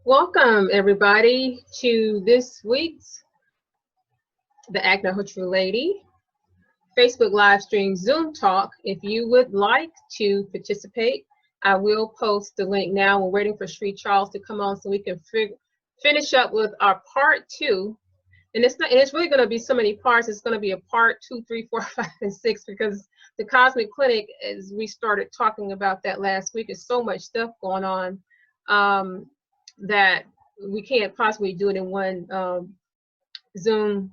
Welcome everybody to this week's the Agnihotra Lady Facebook live stream Zoom talk. If you would like to participate, I will post the link now. We're waiting for Sri Charles to come on so we can finish up with our part 2. And it's really going to be so many parts. It's going to be a part 2, 3, 4, 5, and 6 because the Cosmic Clinic, as we started talking about that last week, is so much stuff going on that we can't possibly do it in one Zoom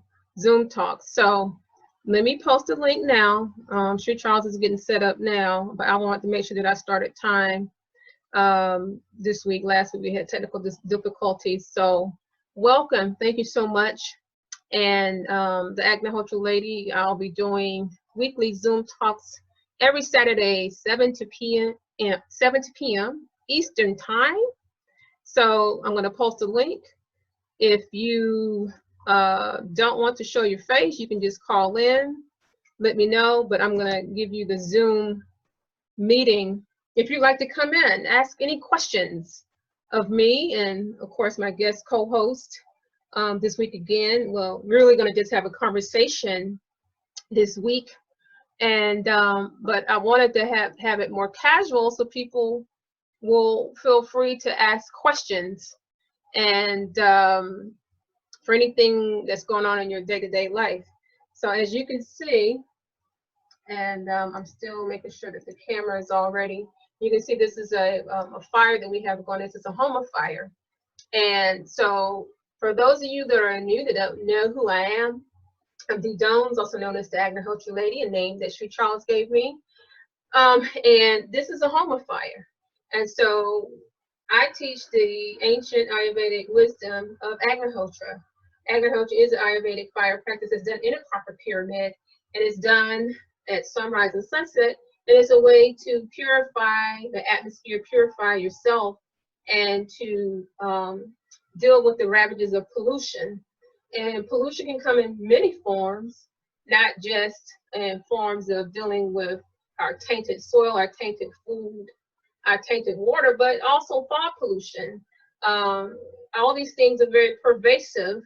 talk. So let me post a link now. I'm sure Charles is getting set up now, but I want to make sure that I started time this week. Last week we had technical difficulties. So welcome. Thank you so much. And the Agnihotra Lady, I'll be doing weekly Zoom talks every Saturday, 7 p.m. Eastern Time. So I'm going to post a link. If you don't want to show your face, you can just call in, let me know, but I'm going to give you the Zoom meeting. If you'd like to come in, ask any questions of me and of course my guest co-host this week again. Well, we're really going to just have a conversation this week, and but I wanted to have it more casual so people will feel free to ask questions and for anything that's going on in your day-to-day life. So as you can see, and I'm still making sure that the camera is all ready. You can see this is a fire that we have going. This is a Homa fire. And so for those of you that are new that don't know who I am, I'm Dee Dones, also known as the Agnihotra Lady, a name that Sri Charles gave me. And this is a Homa fire. And so I teach the ancient Ayurvedic wisdom of Agnihotra. Agnihotra is an Ayurvedic fire practice. It's done in a copper pyramid, and it's done at sunrise and sunset. And it's a way to purify the atmosphere, purify yourself, and to deal with the ravages of pollution. And pollution can come in many forms, not just in forms of dealing with our tainted soil, our tainted food, our tainted water, but also thought pollution. All these things are very pervasive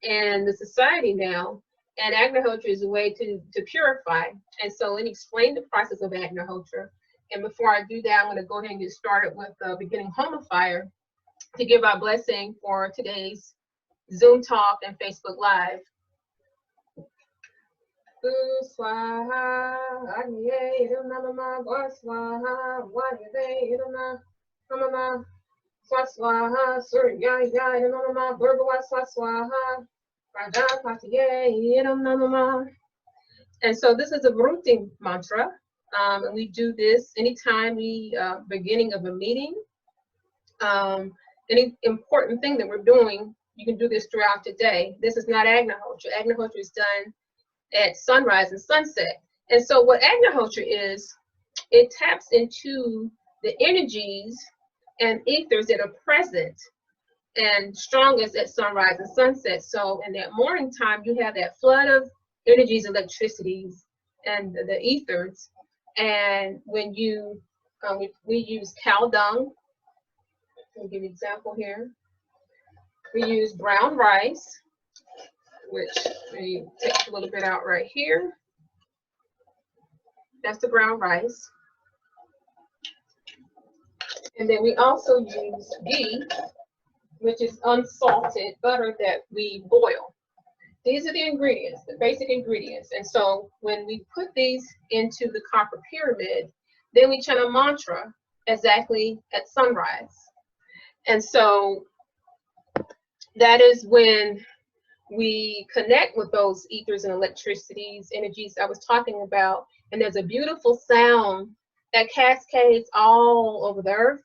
in the society now, and Agnihotra is a way to purify. And so let me explain the process of Agnihotra. And before I do that, I'm going to go ahead and get started with the beginning Homa fire to give our blessing for today's Zoom talk and Facebook Live. Swaha, Swaswaha, Surya Yanama, Burgwa Swaswaha, Raja Patiye, Namama. And so this is a Vruti mantra. And we do this anytime we beginning of a meeting. Any important thing that we're doing, you can do this throughout the day. This is not Agnihotra. Agnihotra is done at sunrise and sunset. And so what Agnihotra is, it taps into the energies and ethers that are present and strongest at sunrise and sunset. So in that morning time, you have that flood of energies, electricities, and the ethers. And when you, we use cow dung. I'll give you an example here. We use brown rice, which we take a little bit out right here. That's the brown rice. And then we also use ghee, which is unsalted butter that we boil. These are the ingredients, the basic ingredients. And so when we put these into the copper pyramid, then we chant a mantra exactly at sunrise. And so that is when we connect with those ethers and electricities, energies I was talking about. And there's a beautiful sound that cascades all over the earth,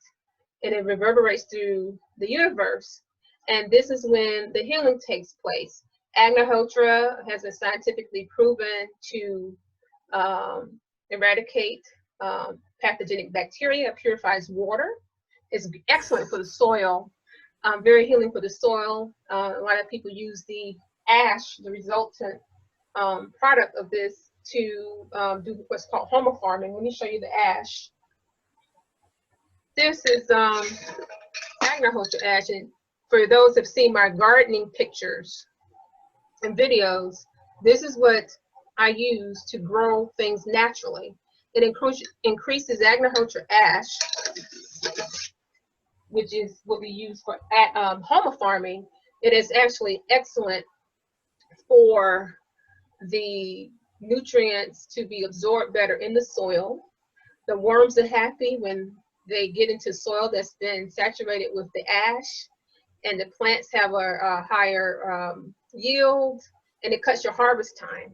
and it reverberates through the universe. And this is when the healing takes place. Agnihotra has been scientifically proven to eradicate pathogenic bacteria, purifies water. It's excellent for the soil, very healing for the soil. A lot of people use the ash, the resultant product of this, to do what's called Homa farming. Let me show you the ash. This is Agnihotra ash, and for those who've seen my gardening pictures and videos, this is what I use to grow things naturally. It increases Agnihotra ash, which is what we use for home farming. It is actually excellent for the nutrients to be absorbed better in the soil. The worms are happy when they get into soil that's been saturated with the ash, and the plants have a higher yield, and it cuts your harvest time.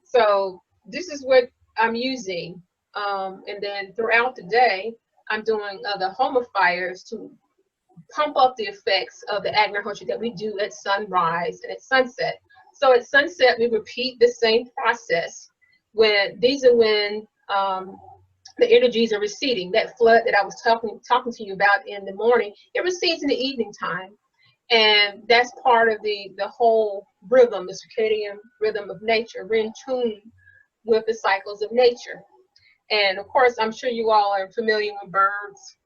So this is what I'm using. And then throughout the day, I'm doing the humidifiers to pump up the effects of the Agnihotra that we do at sunrise and at sunset. So at sunset, we repeat the same process. These are when the energies are receding. That flood that I was talking to you about in the morning, it recedes in the evening time. And that's part of the whole rhythm, the circadian rhythm of nature. We're in tune with the cycles of nature. And of course, I'm sure you all are familiar with birds.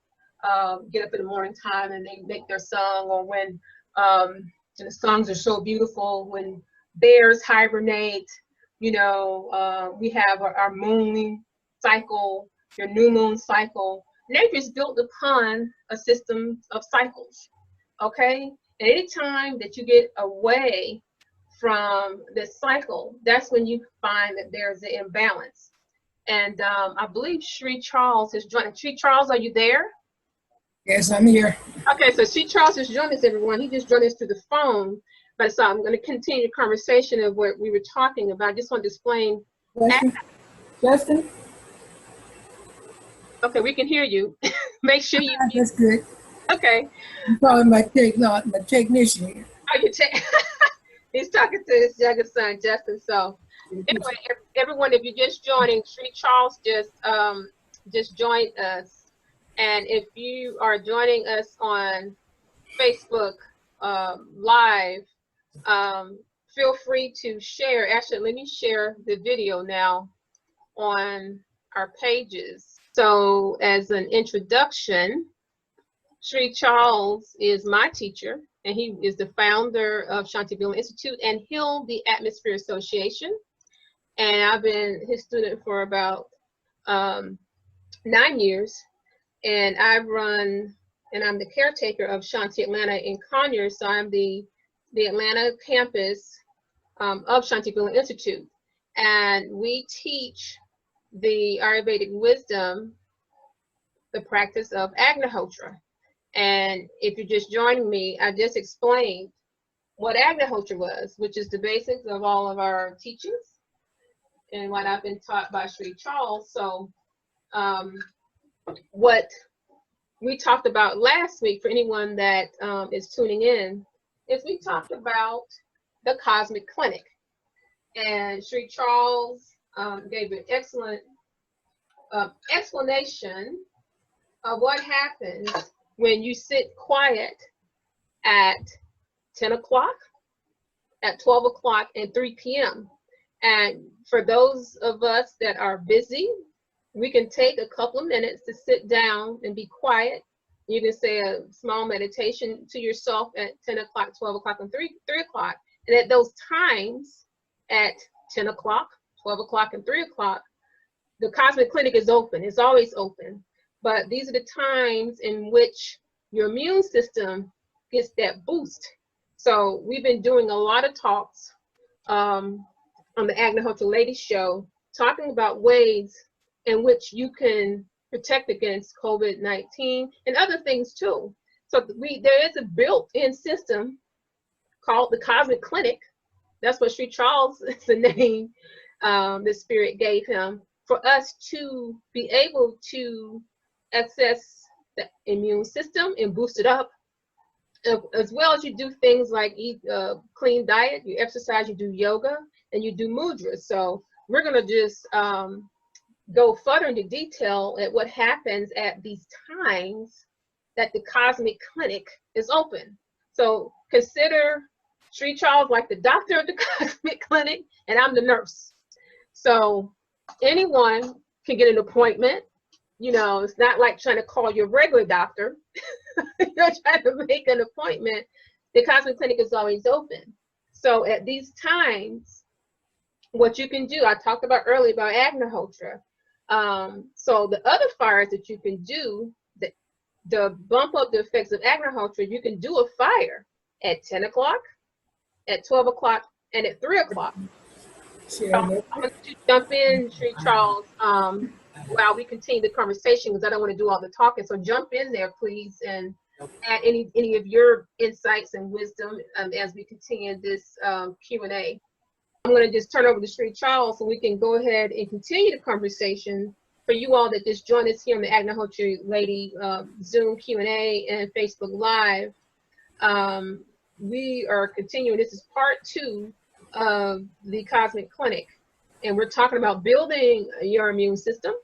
Get up in the morning time and they make their song, or when and the songs are so beautiful when bears hibernate. You know, we have our moon cycle, your new moon cycle. Nature is built upon a system of cycles, okay? And anytime that you get away from this cycle, that's when you find that there's an imbalance. And I believe Sri Charles has joined. Sri Charles, are you there? Yes, I'm here. Okay, so Sri Charles has joined us, everyone. He just joined us through the phone. But so I'm going to continue the conversation of what we were talking about. I just want to explain. Justin? Okay, we can hear you. Make sure you. That's good. Okay. I'm calling my technician here. Oh, you he's talking to his youngest son, Justin. So anyway, everyone, if you're just joining, Sri Charles just joined us. And if you are joining us on Facebook Live, feel free to share. Actually, let me share the video now on our pages. So as an introduction, Sri Charles is my teacher, and he is the founder of Shanti Villa Institute and Heal the Atmosphere Association. And I've been his student for about 9 years. And I've run, and I'm the caretaker of Shanti Atlanta in Conyers. So I'm the Atlanta campus of Shanti Villa Institute. And we teach the Ayurvedic wisdom, the practice of Agnihotra. And if you're just joining me, I just explained what Agnihotra was, which is the basics of all of our teachings and what I've been taught by Sri Charles. So what we talked about last week, for anyone that is tuning in, is we talked about the Cosmic Clinic. And Sri Charles gave an excellent explanation of what happens when you sit quiet at 10 o'clock, at 12 o'clock, and 3 p.m. And for those of us that are busy, we can take a couple of minutes to sit down and be quiet. You can say a small meditation to yourself at 10 o'clock, 12 o'clock, and 3 o'clock. And at those times, at 10 o'clock, 12 o'clock, and 3 o'clock, the Cosmic Clinic is open. It's always open. But these are the times in which your immune system gets that boost. So we've been doing a lot of talks on the Agnihotra Ladies Show, talking about ways in which you can protect against COVID-19 and other things too. So there is a built-in system called the Cosmic Clinic. That's what Sri Charles is the name the Spirit gave him, for us to be able to access the immune system and boost it up, as well as you do things like eat a clean diet, you exercise, you do yoga, and you do mudras. So we're going to just go further into detail at what happens at these times that the Cosmic Clinic is open. So consider Sri Charles like the doctor of the Cosmic Clinic, and I'm the nurse. So anyone can get an appointment You know, it's not like trying to call your regular doctor. You're trying to make an appointment. The Cosmic Clinic is always open. So at these times, what you can do, I talked about earlier about Agnihotra. So the other fires that you can do, the bump up the effects of Agnihotra, you can do a fire at 10 o'clock, at 12 o'clock, and at 3 o'clock. So I'm going to let you jump in, Sri Charles, while we continue the conversation, because I don't want to do all the talking. So jump in there, please, and add any of your insights and wisdom as we continue this Q&A. I'm going to just turn over to Sri Charles so we can go ahead and continue the conversation. For you all that just joined us here on the Agnihotra Lady Zoom Q&A and Facebook Live, we are continuing. This is part 2 of the Cosmic Clinic, and we're talking about building your immune system.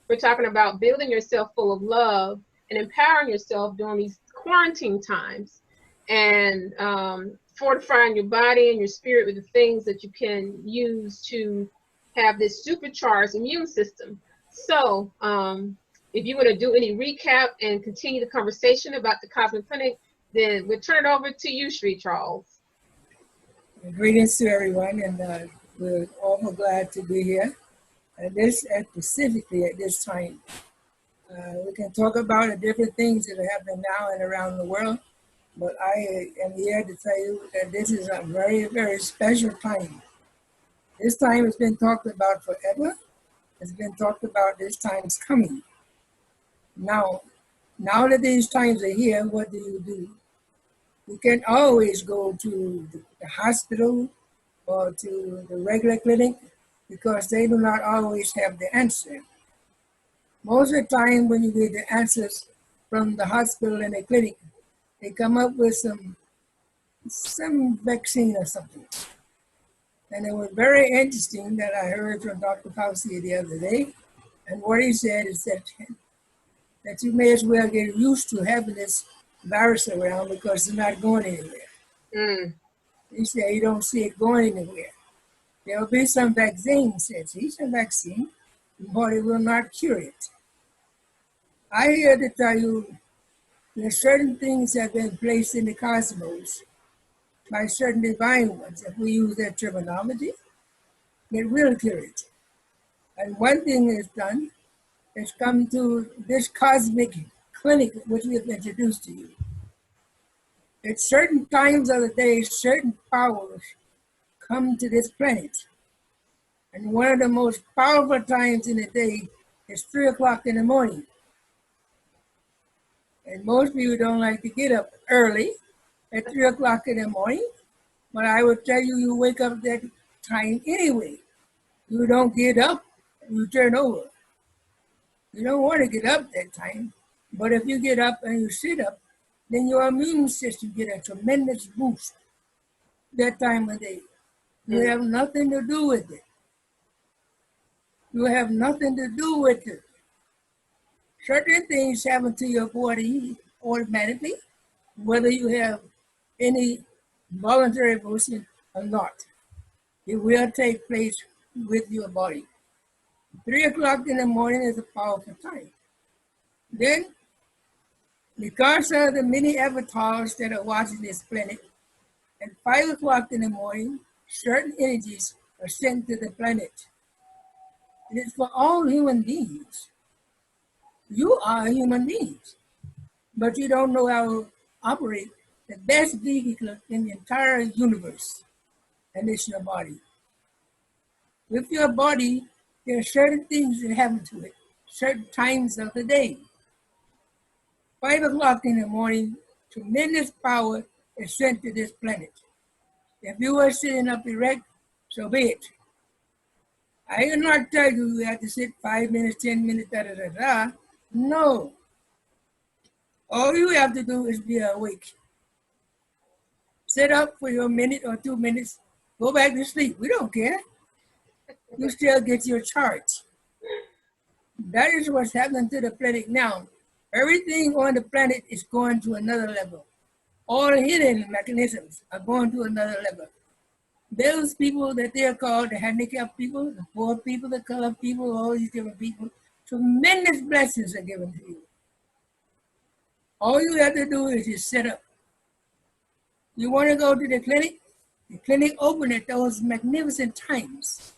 We're talking about building yourself full of love and empowering yourself during these quarantine times, and fortifying your body and your spirit with the things that you can use to have this supercharged immune system. So if you want to do any recap and continue the conversation about the Cosmic Clinic, then we'll turn it over to you, Sri Charles. Greetings to everyone, and we're awful glad to be here. Specifically at this time, we can talk about the different things that are happening now and around the world, but I am here to tell you that this is a very, very special time. This time has been talked about forever. It's been talked about, this time's coming. Now that these times are here, what do? You can always go to the hospital or to the regular clinic because they do not always have the answer. Most of the time when you get the answers from the hospital and the clinic, they come up with some vaccine or something. And it was very interesting that I heard from Dr. Fauci the other day. And what he said is that you may as well get used to having this virus around because it's not going anywhere. He said you don't see it going anywhere. There will be some vaccine, says he, some vaccine, but it will not cure it. I here to tell you that certain things have been placed in the cosmos by certain divine ones, if we use that terminology, that will cure it. And one thing is done, is come to this cosmic clinic which we have introduced to you. At certain times of the day, certain powers come to this planet. And one of the most powerful times in the day is 3 o'clock in the morning. And most people don't like to get up early at 3 o'clock in the morning, but I would tell you, you wake up that time anyway. You don't get up, you turn over. You don't want to get up that time, but if you get up and you sit up, then your immune system get a tremendous boost that time of day. You have nothing to do with it. You have nothing to do with it. Certain things happen to your body automatically, whether you have any voluntary motion or not. It will take place with your body. 3 o'clock in the morning is a powerful time. Then, because of the many avatars that are watching this planet, at 5 o'clock in the morning, certain energies are sent to the planet. And it's for all human beings. You are human beings, but you don't know how to operate the best vehicle in the entire universe, and it's your body. With your body, there are certain things that happen to it, certain times of the day. 5 o'clock in the morning, tremendous power is sent to this planet. If you are sitting up erect, so be it. I will not tell you have to sit 5 minutes, 10 minutes, da. No. All you have to do is be awake. Sit up for your minute or 2 minutes, go back to sleep. We don't care. You still get your charge. That is what's happening to the planet now. Everything on the planet is going to another level. All hidden mechanisms are going to another level. Those people that they are called the handicapped people, the poor people, the colored people, all these different people, Tremendous blessings are given to you. All you have to do is just set up. You want to go to the clinic open at those magnificent times.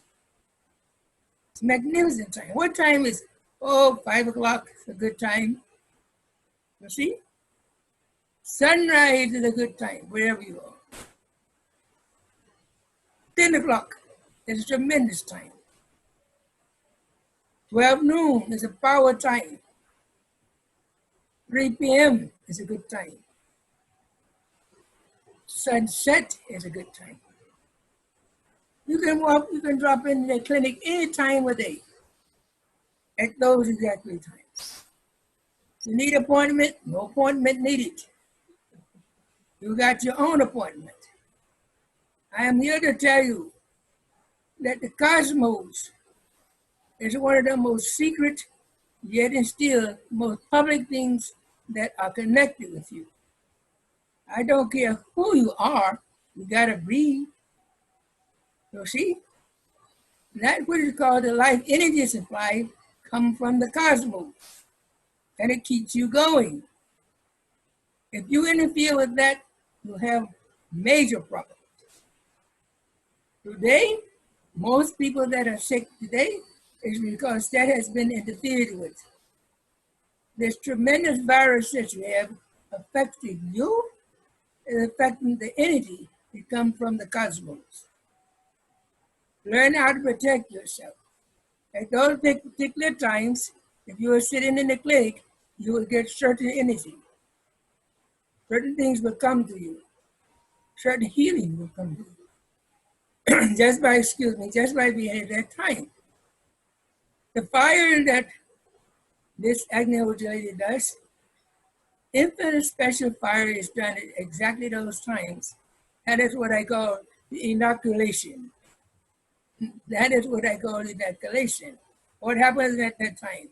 It's magnificent time. What time is it? Oh, 5 o'clock is a good time. You see? Sunrise is a good time, wherever you are. 10 o'clock is a tremendous time. 12 noon is a power time. 3 p.m. is a good time. Sunset is a good time. You can drop into the clinic any time of day at those exactly times. You need an appointment? No appointment needed. You got your own appointment. I am here to tell you that the cosmos is one of the most secret, yet and still most public things that are connected with you. I don't care who you are, you gotta breathe. You see? That which is called the life energy supply comes from the cosmos, and it keeps you going. If you interfere with that, you'll have major problems. Today, most people that are sick today is because that has been interfered with. This tremendous virus that you have affecting you is affecting the energy that comes from the cosmos. Learn how to protect yourself. At those particular times, if you are sitting in the clinic, you will get certain energy. Certain things will come to you. Certain healing will come to you. just by being at that time. The fire that this Agnihotra lady does, infinite special fire is done at exactly those times. That is what I call the inoculation. That is what I call the inoculation. What happens at that time?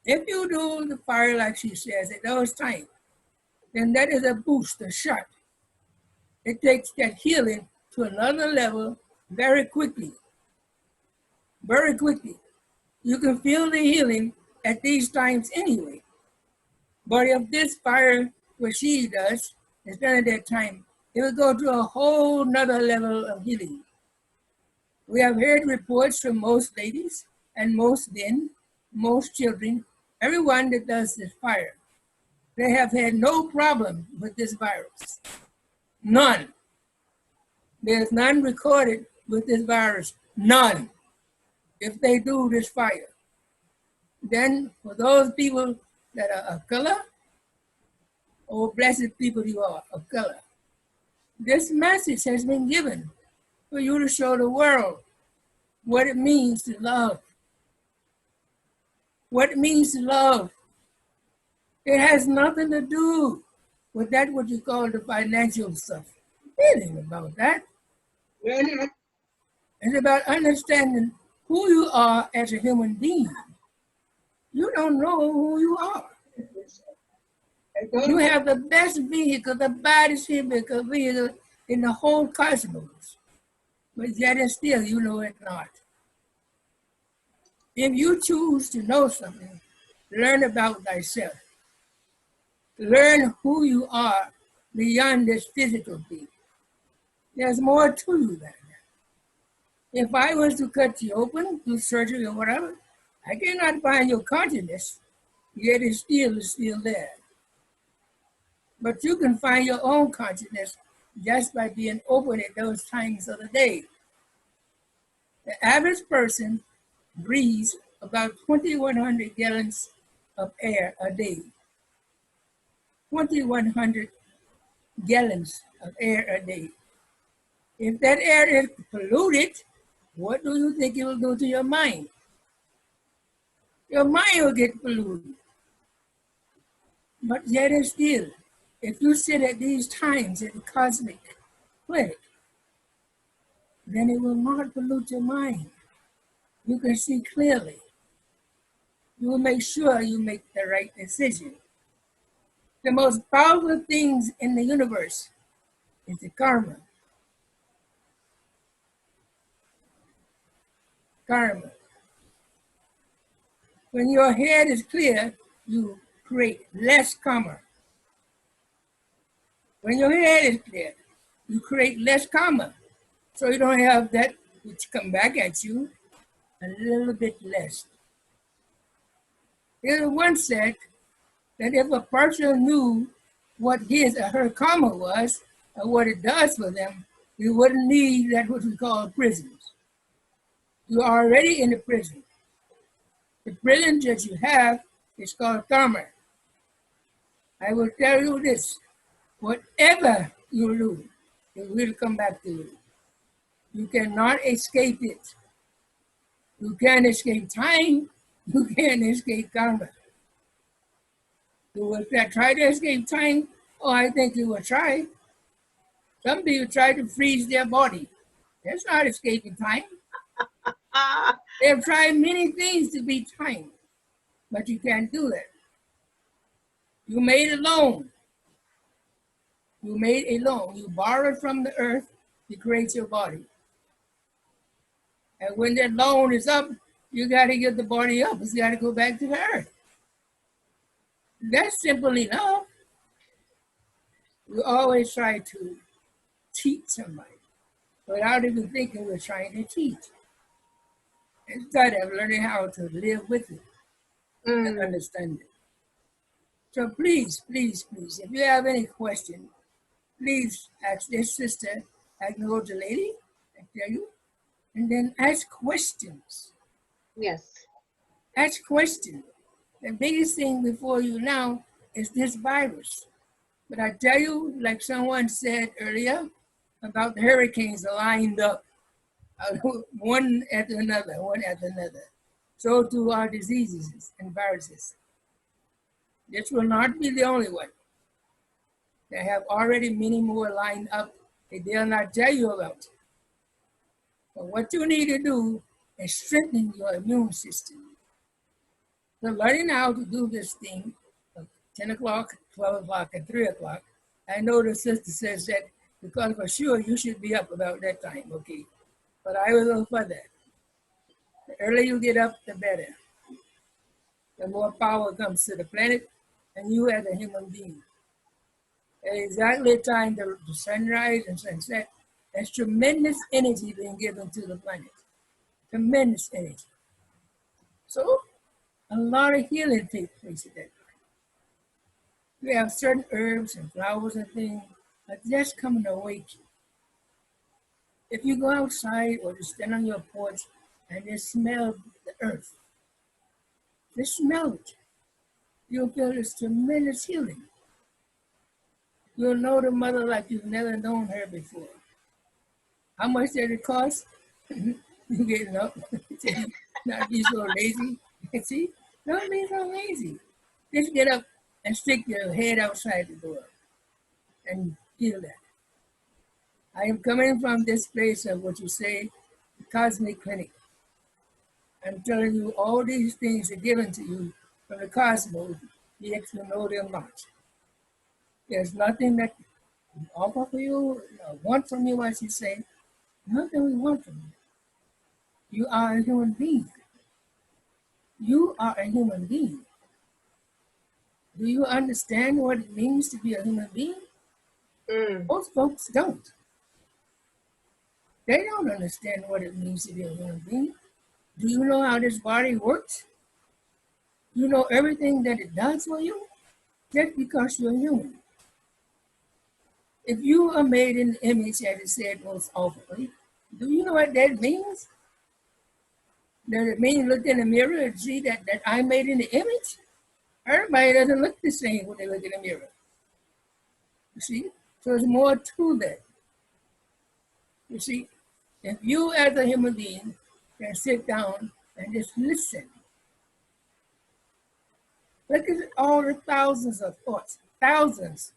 If you do the fire like she says at those times, then that is a boost, a shot. It takes that healing to another level very quickly. Very quickly. You can feel the healing at these times anyway. But if this fire, what she does, is done at that time, it will go to a whole nother level of healing. We have heard reports from most ladies and most men, most children, everyone that does this fire. They have had no problem with this virus. None. There's none recorded with this virus. None. If they do this fire. Then for those people that are of color, oh blessed people you are of color, this message has been given for you to show the world what it means to love. What it means to love. It has nothing to do with that what you call the financial stuff. It ain't about that. It's about understanding who you are as a human being. You don't know who you are. You have the best vehicle, the baddest vehicle in the whole cosmos. But yet and still, you know it not. If you choose to know something, learn about thyself. Learn who you are beyond this physical being. There's more to you than that. If I was to cut you open, do surgery or whatever, I cannot find your consciousness, yet it still is still there. But you can find your own consciousness just by being open at those times of the day. The average person breathes about 2,100 gallons of air a day. 2,100 gallons of air a day. If that air is polluted, what do you think it will do to your mind? Your mind will get polluted. But yet and still, if you sit at these times at the cosmic clinic, then it will not pollute your mind. You can see clearly. You will make sure you make the right decision. The most powerful things in the universe is the karma. Karma. When your head is clear, you create less karma. When your head is clear, you create less karma. So you don't have that which come back at you, a little bit less. There's one said that if a person knew what his or her karma was, or what it does for them, you wouldn't need that what we call prisons. You're already in the prison. The prison that you have is called karma. I will tell you this, whatever you do, it will come back to you. You cannot escape it. You can't escape time. You can't escape karma. You will try to escape time. Oh, I think you will try. Some people try to freeze their body. That's not escaping time. They've tried many things to beat time, but you can't do that. You made a loan. You made a loan. You borrowed from the earth to create your body. And when that loan is up, you got to get the body up. It's got to go back to the earth. That's simple enough. We always try to teach somebody without even thinking we're trying to teach. Instead of learning how to live with it and understand it. So please, please, please, if you have any question, please ask this sister, Agnihotra lady, I tell you, and then ask questions. Yes. Ask questions. The biggest thing before you now is this virus. But I tell you, like someone said earlier, about the hurricanes lined up, one after another, one after another. So too are diseases and viruses. This will not be the only one. They have already many more lined up that they'll not tell you about. But what you need to do is strengthen your immune system. So learning how to do this thing, 10 o'clock, 12 o'clock, and 3 o'clock, I know the sister says that because for sure you should be up about that time, okay? But I will go for that. The earlier you get up, the better. The more power comes to the planet and you as a human being. At exactly the time the sunrise and sunset, there's tremendous energy being given to the planet. Tremendous energy. So a lot of healing takes place at that time. We have certain herbs and flowers and things that just come to awake you. If you go outside or just stand on your porch and just smell the earth, just smell it, you'll feel this tremendous healing. You'll know the mother like you've never known her before. How much did it cost? You getting up? Not be so lazy. See? Don't be so lazy. Just get up and stick your head outside the door and feel that. I am coming from this place of what you say, the cosmic clinic. I'm telling you all these things are given to you from the cosmos, yet you know them not. There's nothing that we offer for you, or want from you, as you say. Nothing we want from you. You are a human being. You are a human being. Do you understand what it means to be a human being? Most folks don't. They don't understand what it means to be a human being. Do you know how this body works? You know everything that it does for you just because you're human. If you are made in the image, as it said most awfully, do you know what that means? Does it mean look in the mirror and see that I'm made in the image? Everybody doesn't look the same when they look in the mirror. You see? So there's more to that. You see? If you as a human being can sit down and just listen, look at all the thousands of thoughts, thousands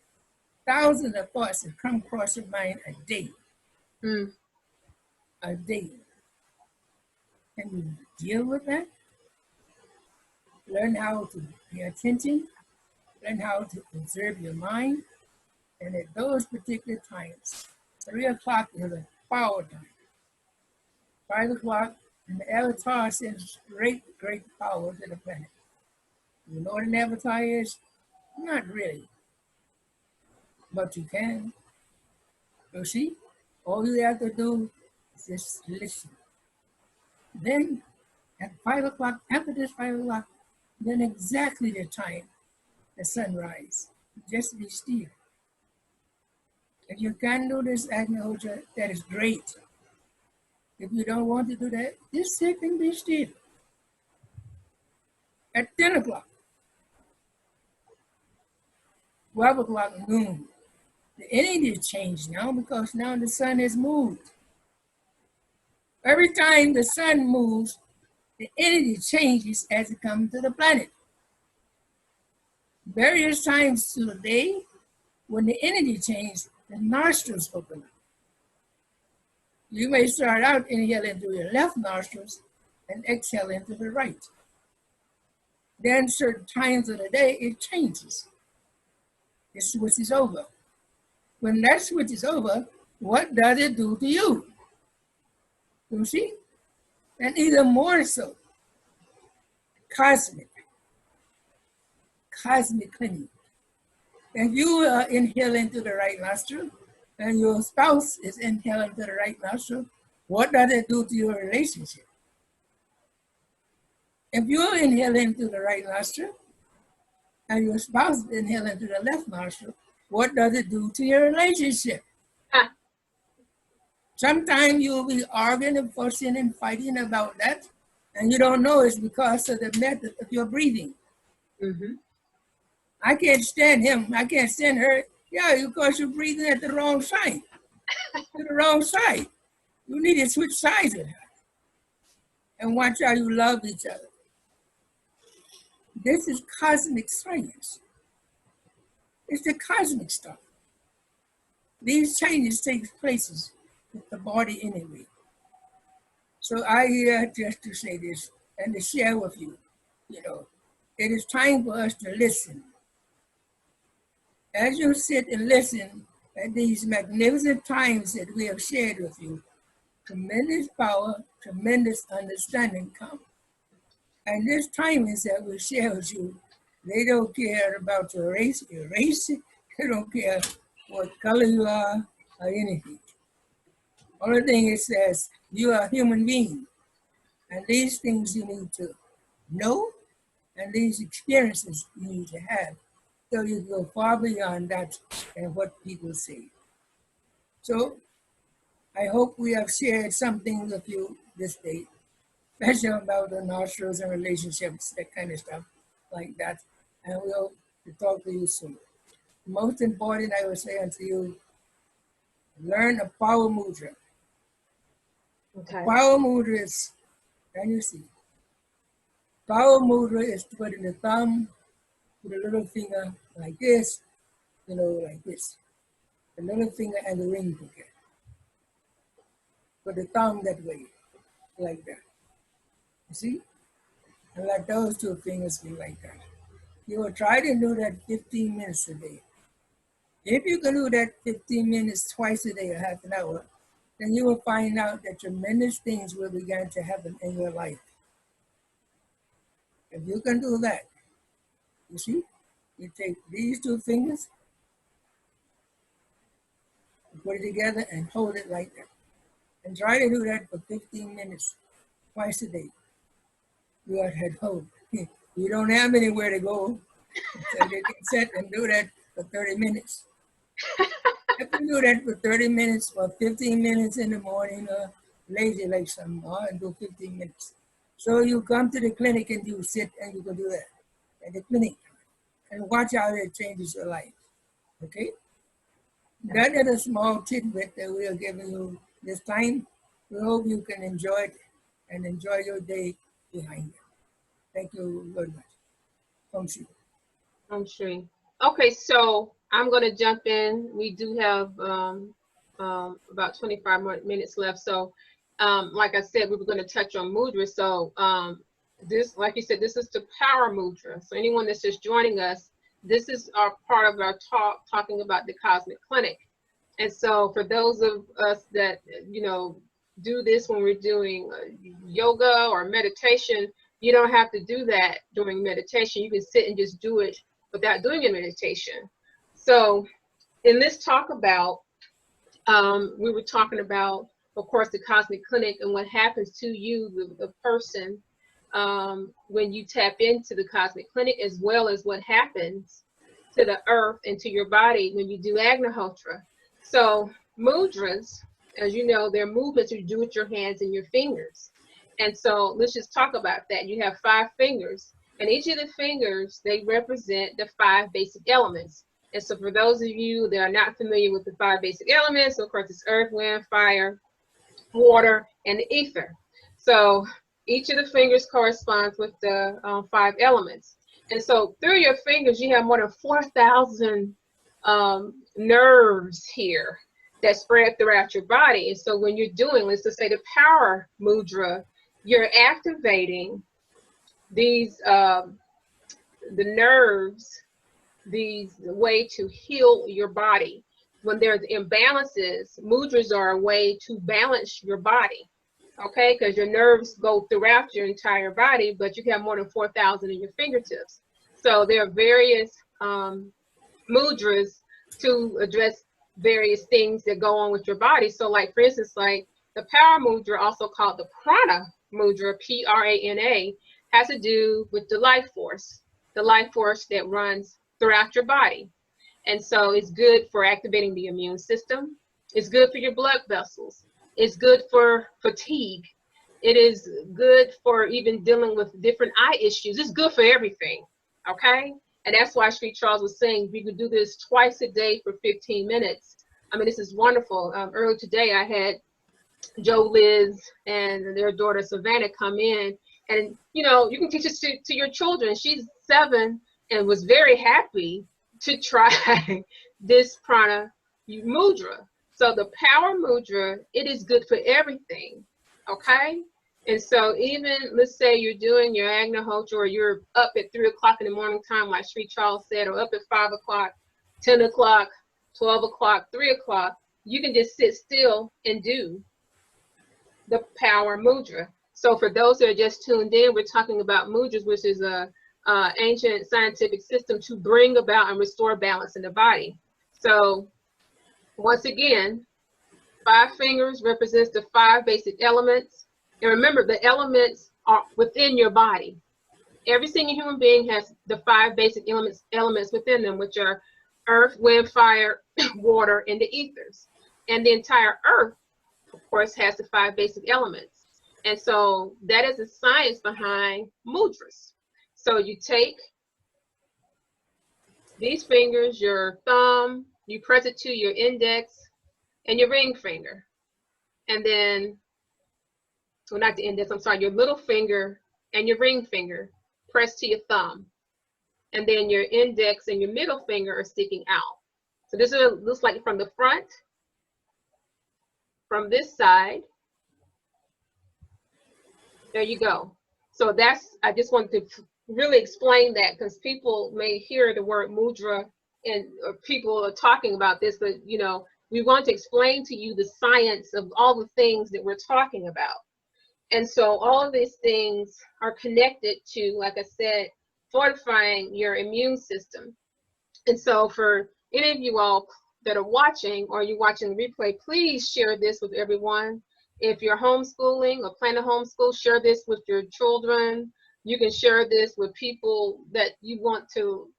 of thoughts that come across your mind a day. A day. Can you deal with that? Learn how to pay attention, learn how to observe your mind, and at those particular times, 3 o'clock is a power time. 5 o'clock And the avatar sends great, great power to the planet. You know what an avatar is? Not really, but you can. You see, all you have to do is just listen. Then at 5 o'clock, after this 5 o'clock, then exactly the time the sunrise. Just be still. If you can do this Agnihotra, that is great. If you don't want to do that, just sit and be still. At 10 o'clock, 12 o'clock noon, the energy changed now because now the sun has moved. Every time the sun moves, the energy changes as it comes to the planet. Various times through the day, when the energy changes, the nostrils open up. You may start out inhaling through your left nostrils and exhale into the right. Then certain times of the day, it changes. It switches over. When that switches over, what does it do to you? You see? And even more so, cosmic cleaning. If you inhale into the right nostril and your spouse is inhaling to the right nostril, what does it do to your relationship? If you inhale into the right nostril and your spouse is inhaling to the left nostril, what does it do to your relationship? Ah. Sometimes you'll be arguing and fussing and fighting about that, and you don't know it's because of the method of your breathing. Mm-hmm. I can't stand him. I can't stand her. Yeah, because you're breathing at the wrong side. To the wrong side. You need to switch sides with her and watch how you love each other. This is cosmic science. It's the cosmic stuff. These changes take places with the body anyway. So I here just to say this and to share with you, it is time for us to listen. As you sit and listen at these magnificent times that we have shared with you, tremendous power, tremendous understanding come. And this time is that we share with you, they don't care about your race, they don't care what color you are or anything. Only thing it says, you are a human being. And these things you need to know, and these experiences you need to have. So you go far beyond that and what people say. So I hope we have shared something with you this day, especially about the nostrils and relationships, that kind of stuff like that. And we hope to talk to you soon. Most important, I will say unto you, learn a power mudra. Okay. Power mudra is, can you see? Power mudra is putting the thumb with the little finger like this, like this. The little finger and the ring together. Put the thumb that way, like that. You see? And let those two fingers be like that. You will try to do that 15 minutes a day. If you can do that 15 minutes twice a day or half an hour, then you will find out that tremendous things will begin to happen in your life. If you can do that, you see, you take these two fingers, put it together and hold it like that. And try to do that for 15 minutes twice a day. You are at home. You don't have anywhere to go, so you can sit and do that for 30 minutes. If you do that for 30 minutes or 15 minutes in the morning, or lazy like some, and do 15 minutes. So you come to the clinic and you sit and you can do that at the clinic and watch how it changes your life. Okay? That is a small tidbit that we are giving you this time. We hope you can enjoy it and enjoy your day behind it. Thank you very much. Thank you. I'm sure. Okay, so I'm going to jump in. We do have about 25 more minutes left. So, like I said, we were going to touch on mudra. So, this, like you said, this is the power mudra. So, anyone that's just joining us, this is our part of our talk talking about the cosmic clinic. And so, for those of us that do this when we're doing yoga or meditation. You don't have to do that during meditation. You can sit and just do it without doing a meditation. So in this talk about, we were talking about, of course, the cosmic clinic and what happens to you, the person, when you tap into the cosmic clinic, as well as what happens to the earth and to your body when you do Agnihotra. So mudras, as you know, they're movements you do with your hands and your fingers. And so let's just talk about that. You have 5 fingers, and each of the fingers, they represent the 5 basic elements. And so for those of you that are not familiar with the 5 basic elements, of course, it's earth, wind, fire, water, and the ether. So each of the fingers corresponds with the 5 elements. And so through your fingers, you have more than 4,000 nerves here that spread throughout your body. And so when you're doing, let's just say the power mudra, you're activating these, the nerves, these way to heal your body. When there's imbalances, mudras are a way to balance your body, okay? Because your nerves go throughout your entire body, but you have more than 4,000 in your fingertips. So there are various mudras to address various things that go on with your body. So like, for instance, like the power mudra, also called the prana mudra, P-R-A-N-A, has to do with the life force that runs throughout your body. And so it's good for activating the immune system. It's good for your blood vessels. It's good for fatigue. It is good for even dealing with different eye issues. It's good for everything, okay? And that's why Sri Charles was saying we could do this twice a day for 15 minutes. I mean, this is wonderful. Earlier today, I had Joe, Liz, and their daughter Savannah come in. And, you know, you can teach this to your children. She's 7 and was very happy to try this prana mudra. So the power mudra, it is good for everything, okay? And so even, let's say you're doing your Agnihotra, or you're up at 3 o'clock in the morning time, like Sri Charles said, or up at 5 o'clock, 10 o'clock, 12 o'clock, 3 o'clock, you can just sit still and do the power mudra. So for those that are just tuned in, we're talking about mudras, which is a ancient scientific system to bring about and restore balance in the body. So once again, 5 fingers represents the 5 basic elements. And remember, the elements are within your body. Every single human being has the 5 basic elements within them, which are earth, wind, fire, water, and the ethers. And the entire earth, of course, has the 5 basic elements. And so that is the science behind mudras. So you take these fingers, your thumb, you press it to your index and your ring finger. And then, well, not the index, I'm sorry, your little finger and your ring finger press to your thumb. And then your index and your middle finger are sticking out. So this looks like from the front, from this side. There you go. So that's, I just wanted to really explain that, because people may hear the word mudra and people are talking about this, but you know, we want to explain to you the science of all the things that we're talking about. And so all of these things are connected to, like I said, fortifying your immune system. And so for any of you all that are watching, or you're watching the replay, please share this with everyone. If you're homeschooling or plan to homeschool, share this with your children. You can share this with people that you want to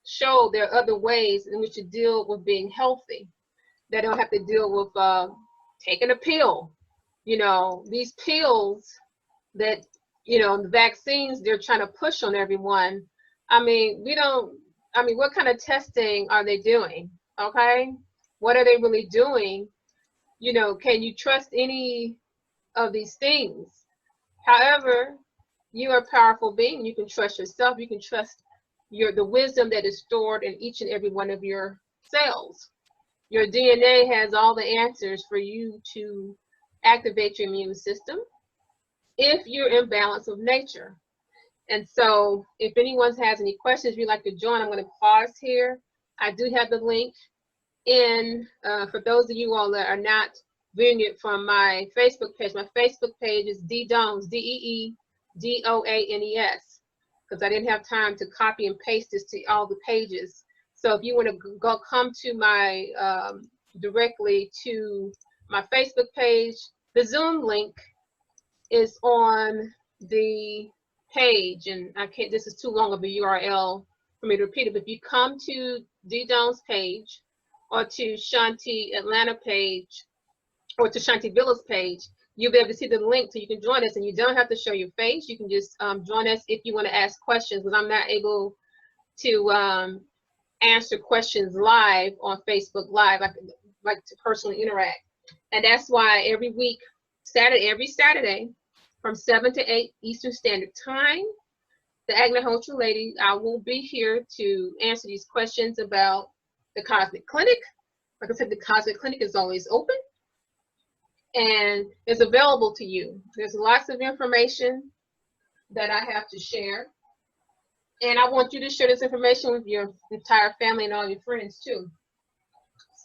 show there are other ways in which to deal with being healthy. They don't have to deal with taking a pill. You know, these pills that, you know, the vaccines they're trying to push on everyone. I mean, what kind of testing are they doing? Okay, what are they really doing? You know, can you trust any of these things? However, you are a powerful being. You can trust yourself. You can trust the wisdom that is stored in each and every one of your cells. Your DNA has all the answers for you to activate your immune system if you're in balance with nature. And so if anyone has any questions you'd like to join, I'm going to pause here. I do have the link in for those of you all that are not viewing it from my Facebook page. My Facebook page is Deedoanes, DeeDoanes, because I didn't have time to copy and paste this to all the pages. So if you want to go come to my directly to my Facebook page, the Zoom link is on the page, and I can't, this is too long of a URL for me to repeat it, but if you come to Deedoanes page or to Shanti Atlanta page or to Shanti Villa's page, you'll be able to see the link so you can join us, and you don't have to show your face. You can just join us if you want to ask questions, because I'm not able to answer questions live on Facebook Live. I like to personally interact, and that's why every week, every Saturday, from 7 to 8 Eastern Standard Time, the Agnihotra lady, I will be here to answer these questions about the Cosmic Clinic. Like I said, the Cosmic Clinic is always open and is available to you. There's lots of information that I have to share, and I want you to share this information with your entire family and all your friends too.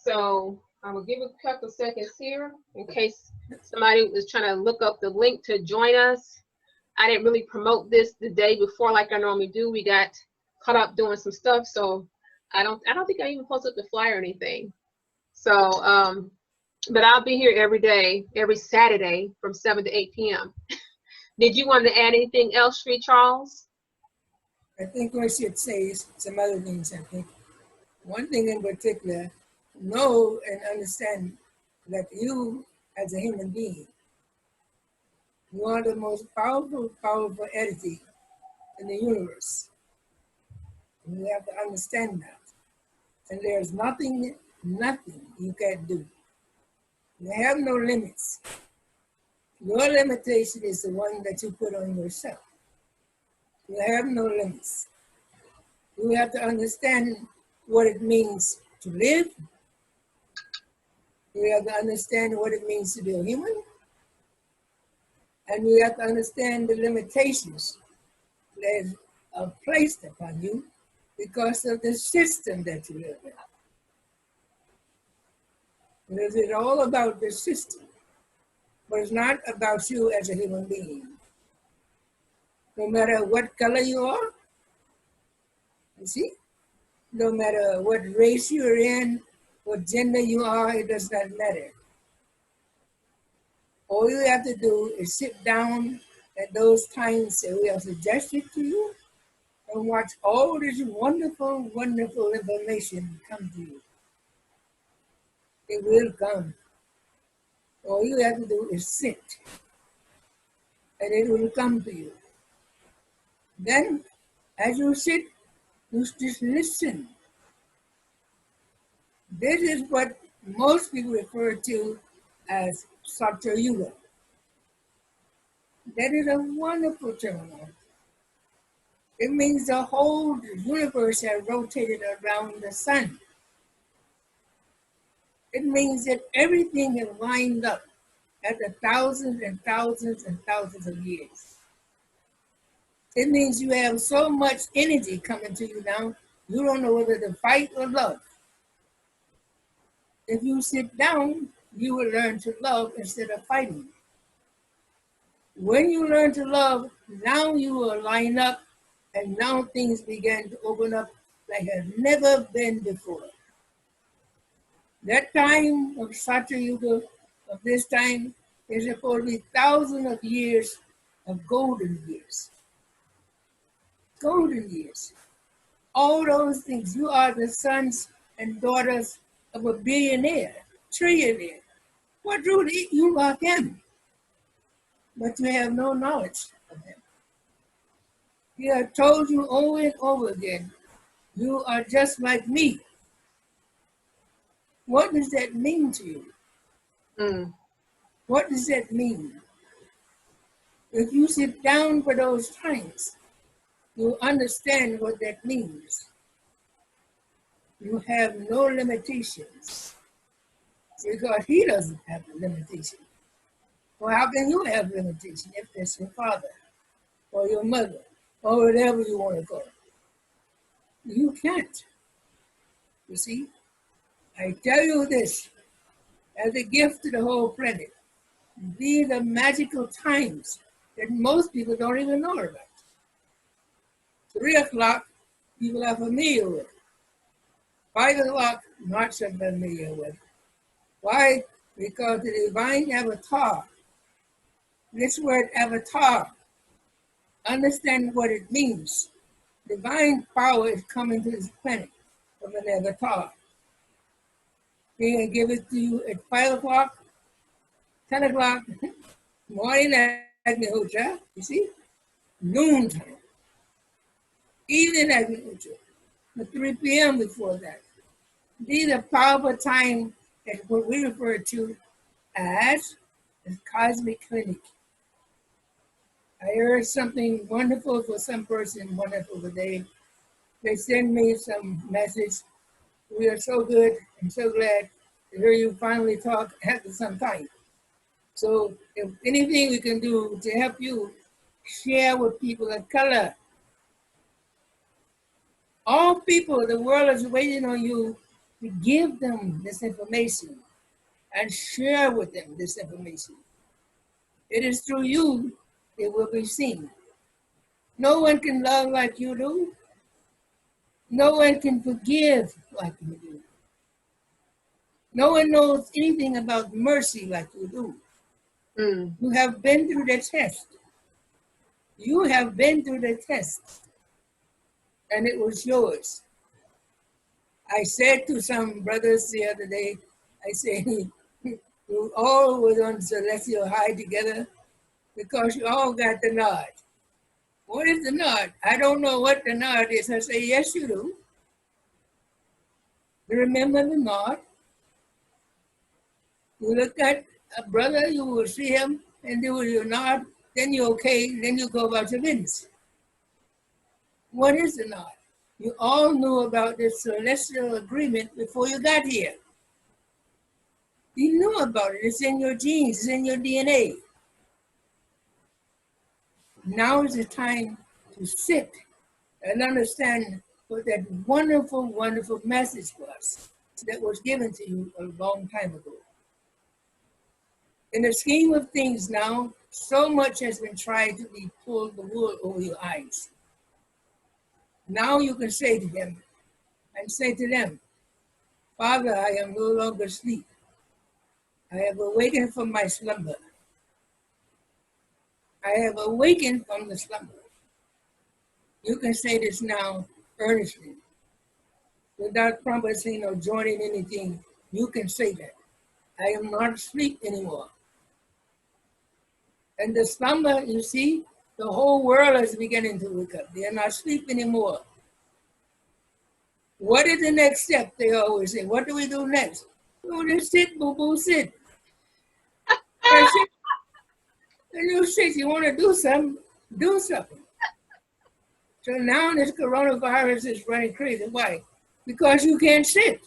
So I will give a couple seconds here in case somebody was trying to look up the link to join us. I didn't really promote this the day before like I normally do. We got caught up doing some stuff, so I don't think I even posted the flyer or anything. So but I'll be here every day, every Saturday from 7 to 8 p.m. Did you want to add anything else, Sri Charles? I think I should say some other things. I think one thing in particular, know and understand that you as a human being, you are the most powerful entity in the universe. And you have to understand that. And there's nothing you can't do. You have no limits. Your limitation is the one that you put on yourself. You have no limits. You have to understand what it means to live. You have to understand what it means to be a human. And you have to understand the limitations that are placed upon you because of the system that you live in. It is all about the system, but it's not about you as a human being. No matter what color you are, you see, no matter what race you're in, what gender you are, it does not matter. All you have to do is sit down at those times that we have suggested to you and watch all this wonderful, wonderful information come to you. It will come. All you have to do is sit, and it will come to you. Then, as you sit, you just listen. This is what most people refer to as Satya Yuga. That is a wonderful term. It means the whole universe has rotated around the sun. It means that everything has lined up after thousands and thousands and thousands of years. It means you have so much energy coming to you now, you don't know whether to fight or love. If you sit down, you will learn to love instead of fighting. When you learn to love, now you will line up, and now things begin to open up like has never been before. That time of Satya Yuga, of this time, is supposed to be thousands of years of golden years. Golden years. All those things. You are the sons and daughters of a billionaire, trillionaire. What truly you are him? But you have no knowledge of him. He has told you over and over again, you are just like me. What does that mean to you? What does that mean? If you sit down for those times, you understand what that means. You have no limitations because he doesn't have a limitation. Well, how can you have limitation if that's your father or your mother or whatever you want to call it? You can't. You see, I tell you this, as a gift to the whole planet. These are magical times that most people don't even know about. 3 o'clock, people are familiar with. 5 o'clock, not so familiar with. Why? Because the divine avatar, this word avatar, understand what it means. Divine power is coming to this planet from an avatar. He can give it to you at 5 o'clock, 10 o'clock, morning Agnihotra, you see, noontime, evening Agnihotra, the 3 p.m. before that. These are powerful times that what we refer to as the cosmic clinic. I heard something wonderful for some person, wonderful today. They send me some message. We are so good and so glad to hear you finally talk after some time. So if anything we can do to help you share with people of color, all people, the world is waiting on you to give them this information and share with them this information. It is through you it will be seen. No one can love like you do. No one can forgive like you do. No one knows anything about mercy like you do. You have been through the test. You have been through the test, and it was yours. I said to some brothers the other day, I said, you all was on celestial high together because you all got the nod. What is the nod? I don't know what the nod is. I say, yes, you do. You remember the nod? You look at a brother, you will see him, and do your nod, then you're okay, then you go about your business. What is the nod? You all knew about this celestial agreement before you got here. You knew about it. It's in your genes, it's in your DNA. Now is the time to sit and understand what that wonderful, wonderful message was that was given to you a long time ago. In the scheme of things now, so much has been tried to be pulled the wool over your eyes. Now you can say to him and say to them, Father, I am no longer asleep. I have awakened from my slumber. I have awakened from the slumber. You can say this now earnestly, without promising or joining anything. You can say that. I am not asleep anymore. And the slumber, you see, the whole world is beginning to wake up. They are not asleep anymore. What is the next step? They always say. What do we do next? Oh, just sit, boo-boo, sit. And you sit, you want to do something, do something. So now this coronavirus is running crazy. Why? Because you can't sit.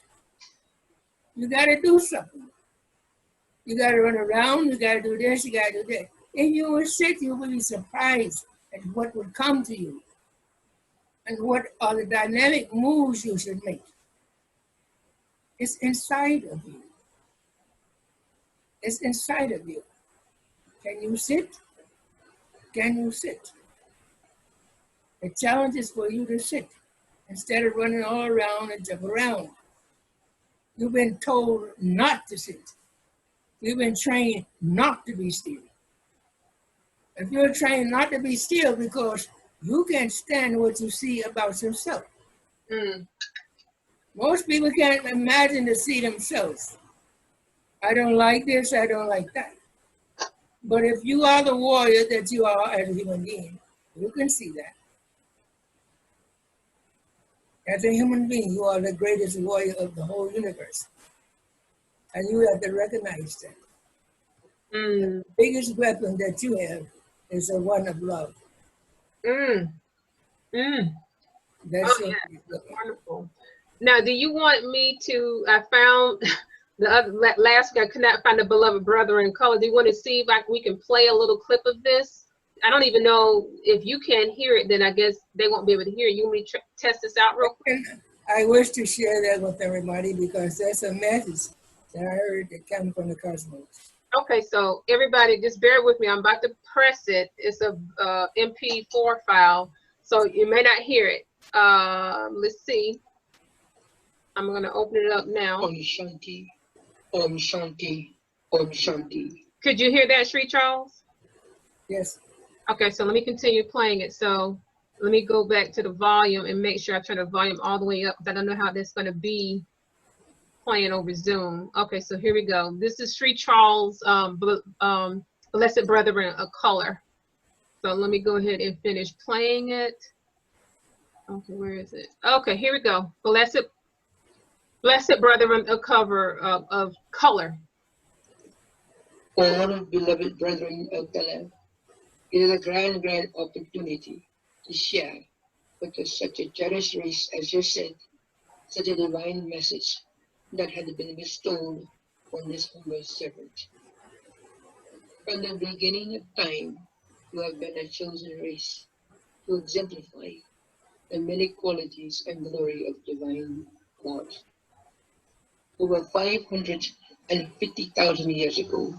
You got to do something. You got to run around, you got to do this, you got to do that. If you will sit, you will be surprised at what would come to you and what are the dynamic moves you should make. It's inside of you. It's inside of you. Can you sit? Can you sit? The challenge is for you to sit instead of running all around and jump around. You've been told not to sit. You've been trained not to be still. If you're trained not to be still because you can't stand what you see about yourself. Most people can't imagine to see themselves. I don't like this, I don't like that. But if you are the warrior that you are as a human being, you can see that. As a human being, you are the greatest warrior of the whole universe. And you have to recognize that. The biggest weapon that you have is the one of love. That's wonderful. Now, do you want me to, I found the other, last week I could not find a beloved brother in color. Do you want to see if we can play a little clip of this? I don't even know if you can't hear it, then I guess they won't be able to hear it. You want me to test this out real quick? I wish to share that with everybody because that's a message that I heard that come from the cosmos. Okay, so everybody just bear with me. I'm about to press it. It's a MP4 file, so you may not hear it. Let's see. I'm going to open it up now. Om Shanti, Om Shanti, Om Shanti. Could you hear that, Sri Charles? Yes. Okay, so let me continue playing it. So let me go back to the volume and make sure I turn the volume all the way up, because I don't know how that's going to be playing over Zoom. Okay, so here we go. This is Sri Charles, Blessed Brethren of Color. So let me go ahead and finish playing it. Okay, where is it? Okay, here we go. Blessed Brethren of Color. All beloved brethren of color, it is a grand opportunity to share with such a cherished race as yourself such a divine message that had been bestowed on this humble servant. From the beginning of time, you have been a chosen race to exemplify the many qualities and glory of divine God. Over 550,000 years ago,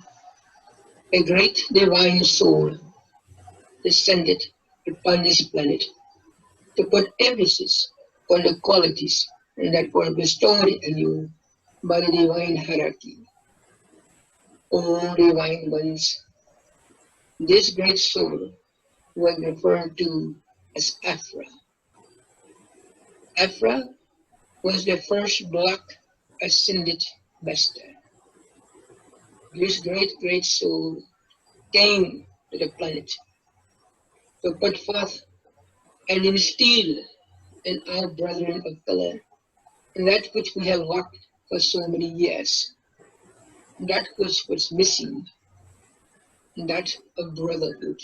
a great divine soul descended upon this planet to put emphasis on the qualities that were bestowed on you by the divine hierarchy. O divine ones, this great soul was referred to as Afra. Afra was the first black ascended master. This great soul came to the planet to put forth and instill in our brethren of color that which we have lacked for so many years, that which was missing, that of brotherhood.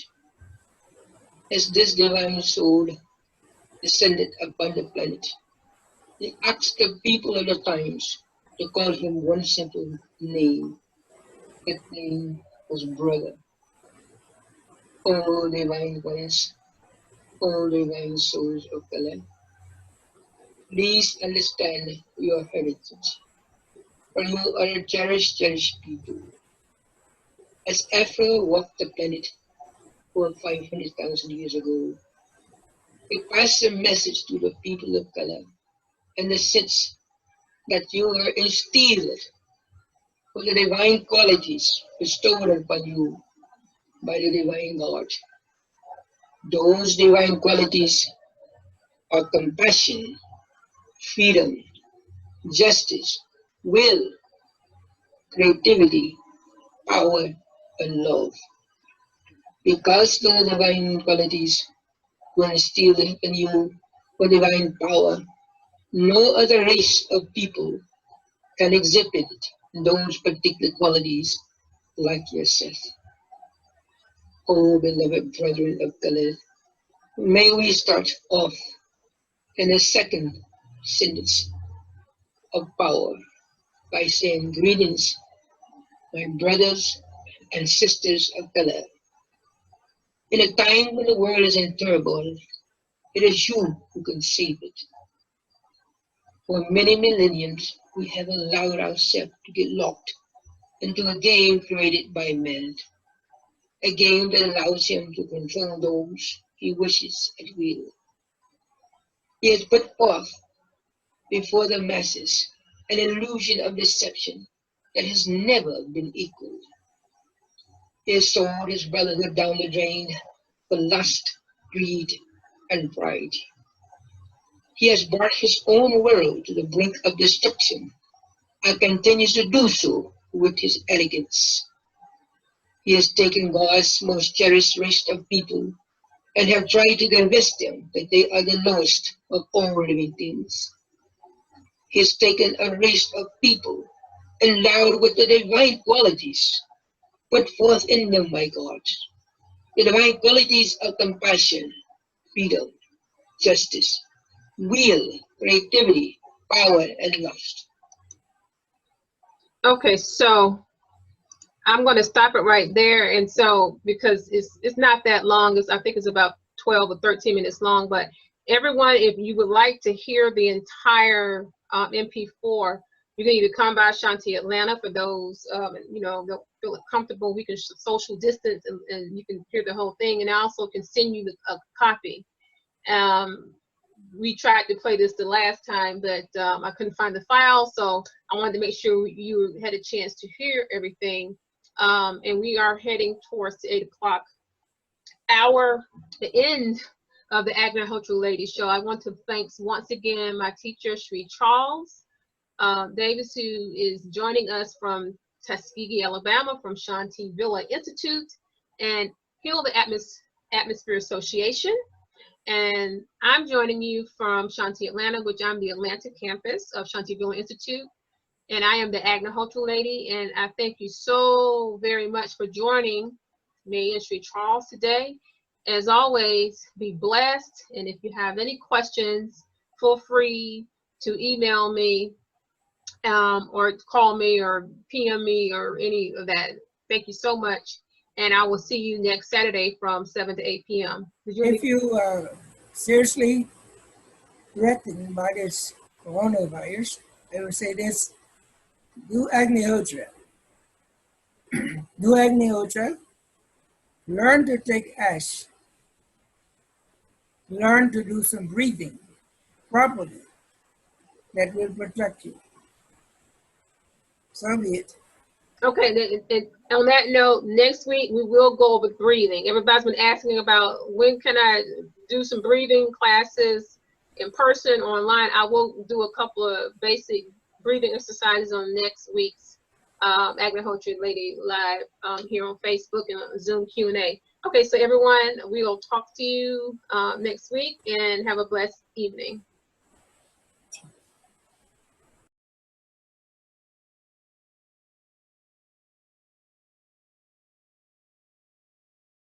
As this divine soul descended upon the planet, he asked the people of the times to call him one simple name. That name was brother. O divine ones, O divine souls of the land, please understand your heritage, for you are a cherished people. As Afra walked the planet over 500,000 years ago, he passed a message to the people of color in the sense that you were instilled with the divine qualities bestowed upon you by the divine God. Those divine qualities are compassion, freedom, justice, will, creativity, power, and love. Because those divine qualities were instilled in you with divine power, no other race of people can exhibit those particular qualities like yourself. Oh, beloved brethren of color, may we start off in a second sentence of power by saying greetings, my brothers and sisters of color. In a time when the world is in turmoil, it is you who can save it. For many millenniums, we have allowed ourselves to get locked into a game created by man, a game that allows him to control those he wishes at will. He has put forth before the masses an illusion of deception that has never been equaled. He has sold his brotherhood down the drain for lust, greed, and pride. He has brought his own world to the brink of destruction and continues to do so with his arrogance. He has taken God's most cherished race of people and have tried to convince them that they are the lowest of all living things. He has taken a race of people endowed with the divine qualities put forth in them by God. The divine qualities of compassion, freedom, justice, will, creativity, power, and love. Okay, so I'm going to stop it right there. And so, because it's not that long, I think it's about 12 or 13 minutes long, but everyone, if you would like to hear the entire MP4, You can either come by Shanti Atlanta for those, you know, don't feel comfortable. We can social distance and you can hear the whole thing. And I also can send you a copy. We tried to play this the last time, but I couldn't find the file. So I wanted to make sure you had a chance to hear everything. And we are heading towards the 8 o'clock hour, the end of the Agnihotra Ladies Show. I want to thank once again my teacher, Sri Charles Davis, who is joining us from Tuskegee, Alabama, from Shanti Villa Institute and Heal the Atmosphere Association. And I'm joining you from Shanti Atlanta, which I'm the Atlanta campus of Shanti Villa Institute. And I am the Agnihotra lady. And I thank you so very much for joining me and Sri Charles today. As always, be blessed. And if you have any questions, feel free to email me or call me or PM me or any of that. Thank you so much. And I will see you next Saturday from 7 to 8 p.m. If you are seriously threatened by this coronavirus, I would say this: do Agnihotra. Do Agnihotra. Learn to take ash. Learn to do some breathing properly. That will protect you. So be it. Okay, and on that note, next week we will go over breathing. Everybody's been asking about when can I do some breathing classes in person or online. I will do a couple of basic breathing exercises on next week's Agnihotra Lady Live here on Facebook and on Zoom Q&A. Okay, so everyone, we will talk to you next week and have a blessed evening.